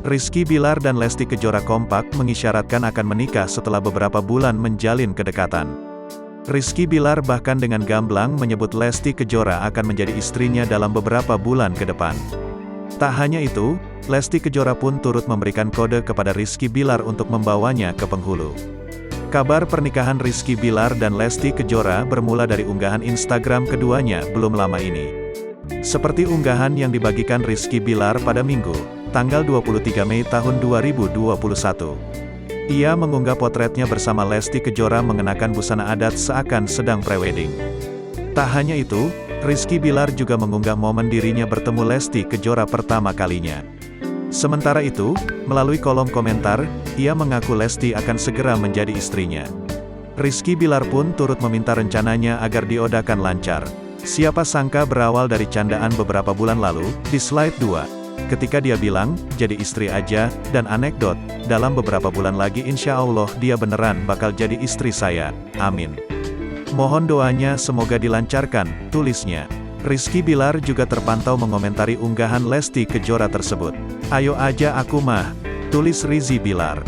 Rizky Bilar dan Lesti Kejora kompak mengisyaratkan akan menikah setelah beberapa bulan menjalin kedekatan. Rizky Bilar bahkan dengan gamblang menyebut Lesti Kejora akan menjadi istrinya dalam beberapa bulan ke depan. Tak hanya itu, Lesti Kejora pun turut memberikan kode kepada Rizky Bilar untuk membawanya ke penghulu. Kabar pernikahan Rizky Bilar dan Lesti Kejora bermula dari unggahan Instagram keduanya belum lama ini. Seperti unggahan yang dibagikan Rizky Bilar pada Minggu, tanggal 23 Mei tahun 2021. Ia mengunggah potretnya bersama Lesti Kejora mengenakan busana adat seakan sedang prewedding. Tak hanya itu, Rizky Bilar juga mengunggah momen dirinya bertemu Lesti Kejora pertama kalinya. Sementara itu, melalui kolom komentar, ia mengaku Lesti akan segera menjadi istrinya. Rizky Bilar pun turut meminta rencananya agar diodakan lancar. Siapa sangka berawal dari candaan beberapa bulan lalu, di slide 2. Ketika dia bilang, jadi istri aja, dan anekdot, dalam beberapa bulan lagi insya Allah dia beneran bakal jadi istri saya, amin. Mohon doanya semoga dilancarkan, tulisnya. Rizky Bilar juga terpantau mengomentari unggahan Lesti Kejora tersebut. Ayo aja aku mah, tulis Rizky Bilar.